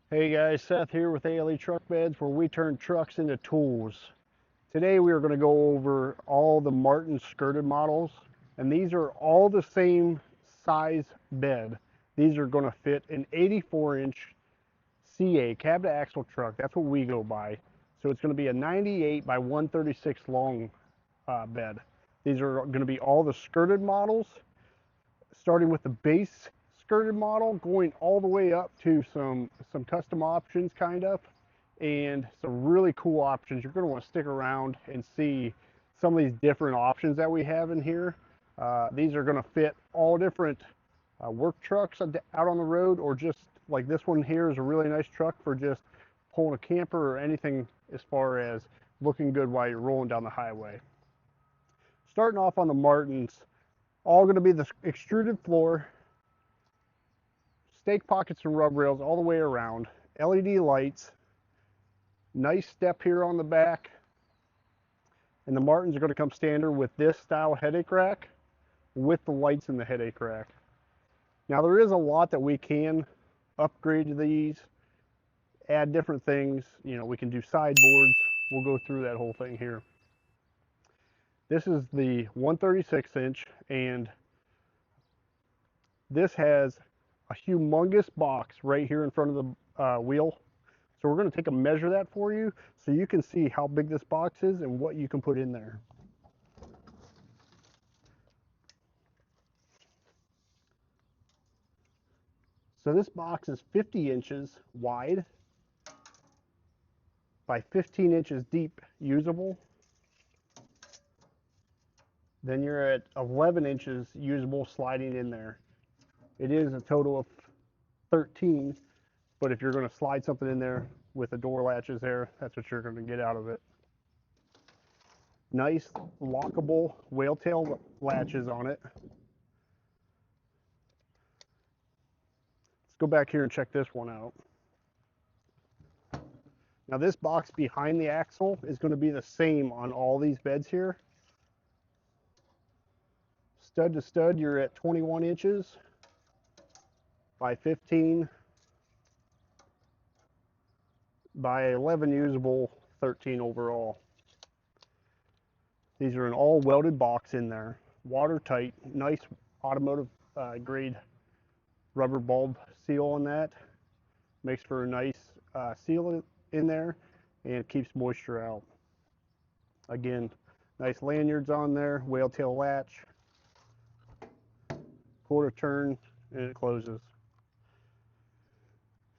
Hey guys, Seth here with ALE Truck Beds, where we turn trucks into tools. Today we are going to go over all the Martin skirted models, and these are all the same size bed. These are going to fit an 84-inch CA, cab to axle truck. That's what we go by. So it's going to be a 98 by 136 long bed. These are going to be all the skirted models, starting with the base skirted model, going all the way up to some custom options kind of, and some really cool options. You're going to want to stick around and see some of these different options that we have in here. These are going to fit all different work trucks out on the road, or just like this one here is a really nice truck for just pulling a camper or anything as far as looking good while you're rolling down the highway. Starting off on the Martins, all going to be the extruded floor, stake pockets and rub rails all the way around, LED lights, nice step here on the back, and the Martins are going to come standard with this style headache rack with the lights in the headache rack. Now there is a lot that we can upgrade to these, add different things. You know, we can do sideboards. We'll go through that whole thing here. This is the 136 inch, and this has a humongous box right here in front of the wheel. So we're going to take a measure that for you so you can see how big this box is and what you can put in there. So this box is 50 inches wide by 15 inches deep usable. Then you're at 11 inches usable sliding in there. It is a total of 13, but if you're going to slide something in there with the door latches there, that's what you're going to get out of it. Nice lockable whale tail latches on it. Let's go back here and check this one out. Now this box behind the axle is going to be the same on all these beds here. Stud to stud, you're at 21 inches by 15 by 11 usable, 13 overall. These are an all welded box in there, watertight, nice automotive grade rubber bulb seal on that. Makes for a nice seal in there and keeps moisture out. Again, nice lanyards on there, whale tail latch, quarter turn, and it closes.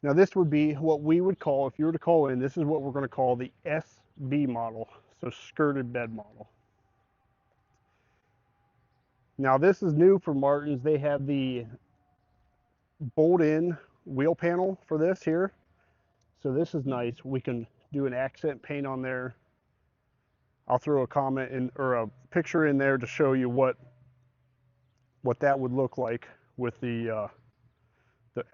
Now this would be what we would call, if you were to call in, this is what we're going to call the SB model, so skirted bed model. Now this is new for Martins. They have the bolt-in wheel panel for this here. So this is nice. We can do an accent paint on there. I'll throw a comment in or a picture in there to show you what that would look like with the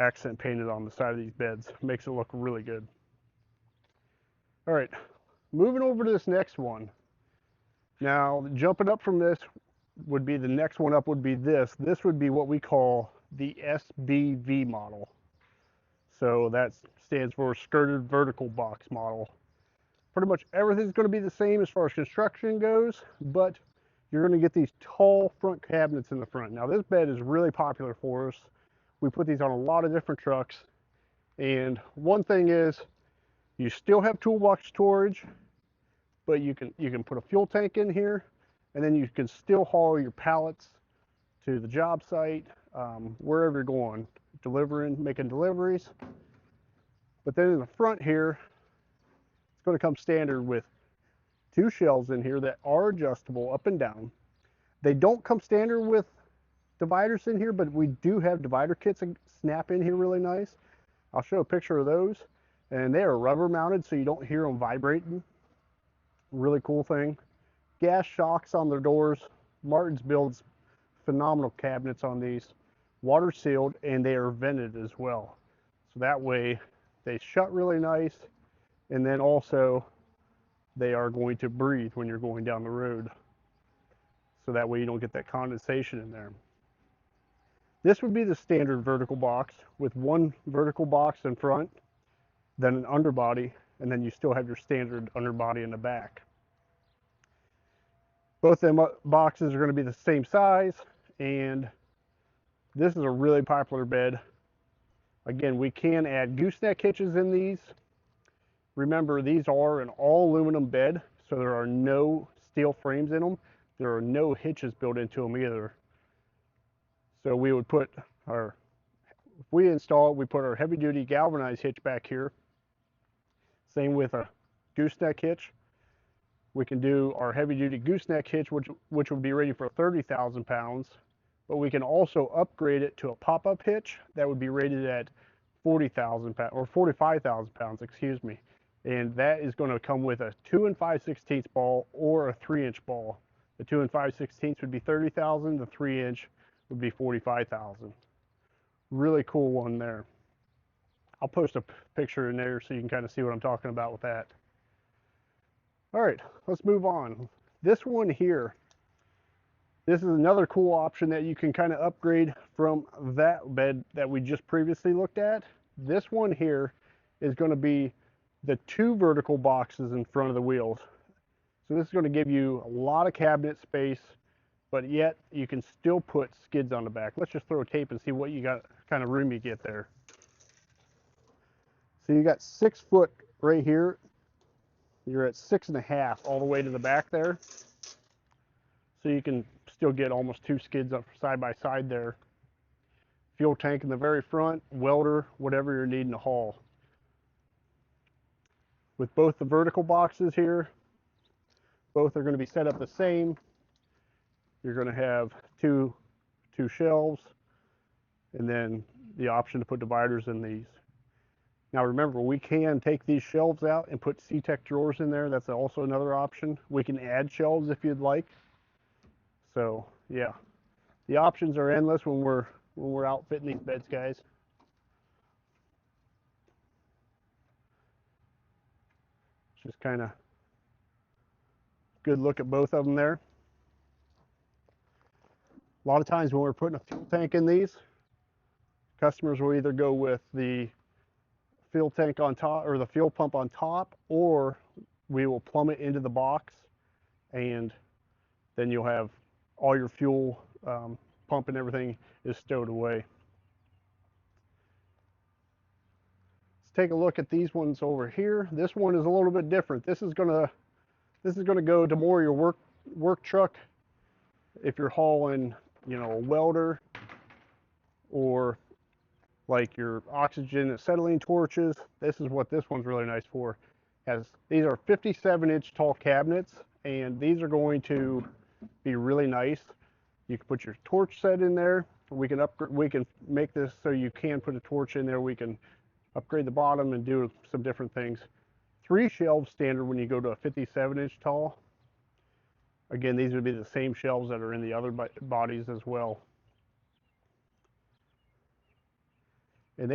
accent painted on the side of these beds. Makes it look really good. All right, moving over to this next one. Now, jumping up from this would be the next one up would be this. This would be what we call the SBV model. So that stands for skirted vertical box model. Pretty much everything's going to be the same as far as construction goes, but you're going to get these tall front cabinets in the front. Now this bed is really popular for us. We put these on a lot of different trucks, and one thing is you still have toolbox storage, but you can put a fuel tank in here, and then you can still haul your pallets to the job site, wherever you're going, making deliveries. But then in the front here, it's going to come standard with two shelves in here that are adjustable up and down. They don't come standard with dividers in here, but we do have divider kits that snap in here really nice. I'll show a picture of those, and they are rubber mounted so you don't hear them vibrating. Really cool thing. Gas shocks on their doors. Martins builds phenomenal cabinets on these. Water sealed, and they are vented as well. So that way they shut really nice, and then also they are going to breathe when you're going down the road. So that way you don't get that condensation in there. This would be the standard vertical box with one vertical box in front. then an underbody, and then you still have your standard underbody in the back. Both them boxes are going to be the same size, and this is a really popular bed. Again, we can add gooseneck hitches in these. Remember, these are an all aluminum bed, so there are no steel frames in them. There are no hitches built into them either. So we would put our, if we install it, we put our heavy duty galvanized hitch back here. Same with a gooseneck hitch. We can do our heavy duty gooseneck hitch, which would be ready for 30,000 pounds, but we can also upgrade it to a pop-up hitch that would be rated at 40,000 pounds, or 45,000 pounds, excuse me. And that is going to come with a 2 5/16 ball or a 3-inch ball. The 2 5/16 would be 30,000, the 3-inch would be 45,000. Really cool one there. I'll post a picture in there so you can kind of see what I'm talking about with that. All right, let's move on. This one here, this is another cool option that you can kind of upgrade from that bed that we just previously looked at. This one here is going to be the 2 vertical boxes in front of the wheels. So this is going to give you a lot of cabinet space, but yet you can still put skids on the back. Let's just throw a tape and see what you got, kind of room you get there. So you got 6 foot right here. You're at 6.5 all the way to the back there. So you can still get almost 2 skids up side by side there. Fuel tank in the very front, welder, whatever you're needing to haul. With both the vertical boxes here, both are going to be set up the same. You're going to have two shelves, and then the option to put dividers in these. Now remember, we can take these shelves out and put C-Tech drawers in there. That's also another option. We can add shelves if you'd like. So yeah, the options are endless when we're outfitting these beds, guys. Just kind of good look at both of them there. A lot of times when we're putting a fuel tank in these, customers will either go with the fuel tank on top or the fuel pump on top, or we will plumb it into the box, and then you'll have all your fuel pump and everything is stowed away. Let's take a look at these ones over here. This one is a little bit different. This is gonna go to more your work truck if you're hauling, you know, a welder, or like your oxygen acetylene torches. This is what this one's really nice for. These are 57-inch tall cabinets, and these are going to be really nice. You can put your torch set in there. We can make this so you can put a torch in there. We can upgrade the bottom and do some different things. 3 shelves standard when you go to a 57-inch tall. Again, these would be the same shelves that are in the other bodies as well. And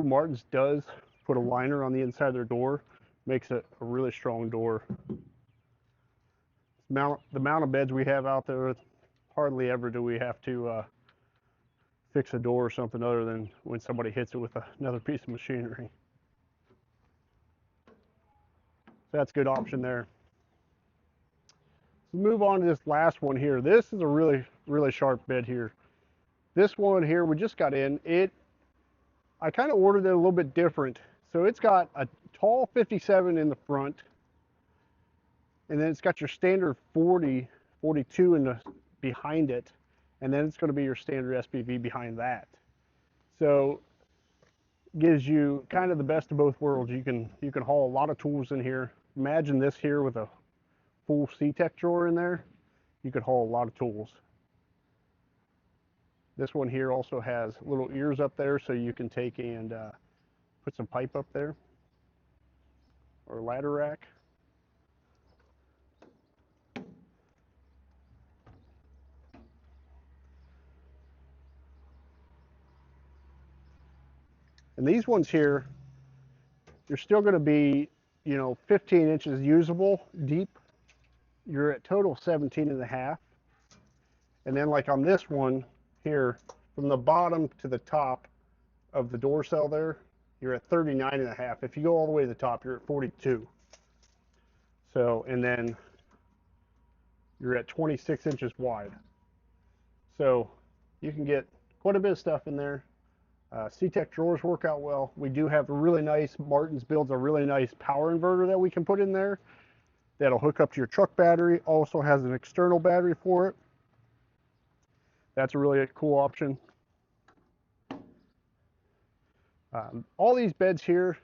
Martin's does put a liner on the inside of their door. Makes it a really strong door. The amount of beds we have out there, hardly ever do we have to fix a door or something other than when somebody hits it with another piece of machinery. So that's a good option there. Let's move on to this last one here. This is a really, really sharp bed here. This one here we just got in. I kind of ordered it a little bit different. So it's got a tall 57 in the front, and then it's got your standard 40, 42 behind it, and then it's going to be your standard SBV behind that. So it gives you kind of the best of both worlds. You can haul a lot of tools in here. Imagine this here with a full C-Tech drawer in there. You could haul a lot of tools. This one here also has little ears up there, so you can take and put some pipe up there, or a ladder rack. And these ones here, you're still going to be, you know, 15 inches usable deep. You're at total 17.5. And then like on this one here, from the bottom to the top of the door cell there, you're at 39.5. If you go all the way to the top, you're at 42. So, and then you're at 26 inches wide. So you can get quite a bit of stuff in there. C-Tech drawers work out well. We do have a really nice, Martin's builds a really nice power inverter that we can put in there. That'll hook up to your truck battery. Also has an external battery for it. That's a really cool option. All these beds here,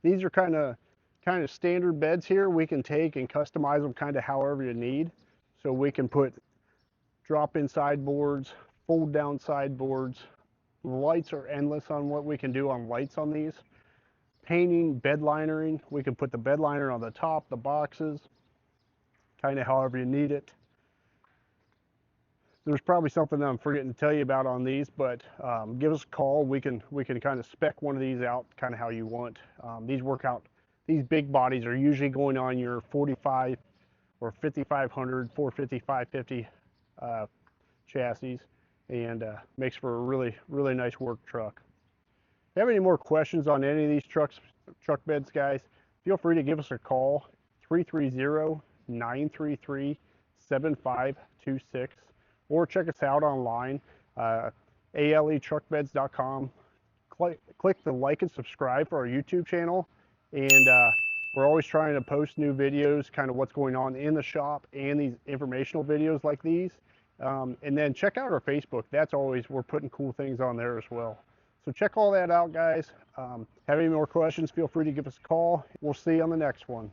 these are kind of standard beds here. We can take and customize them kind of however you need. So we can put drop-in sideboards, fold-down sideboards. Lights are endless on what we can do on lights on these. Painting, bed linering, we can put the bed liner on the top, the boxes, kind of however you need it. There's probably something that I'm forgetting to tell you about on these, but give us a call. We can kind of spec one of these out kind of how you want. These work out. These big bodies are usually going on your 45 or 5500, 450, 550 chassis, and makes for a really nice work truck. If you have any more questions on any of these truck beds, guys, feel free to give us a call, 330-933-7526, or check us out online, aletruckbeds.com. Click the like and subscribe for our YouTube channel, and we're always trying to post new videos, kind of what's going on in the shop, and these informational videos like these. And then check out our Facebook. That's always, we're putting cool things on there as well. So check all that out, guys. Have any more questions, feel free to give us a call. We'll see you on the next one.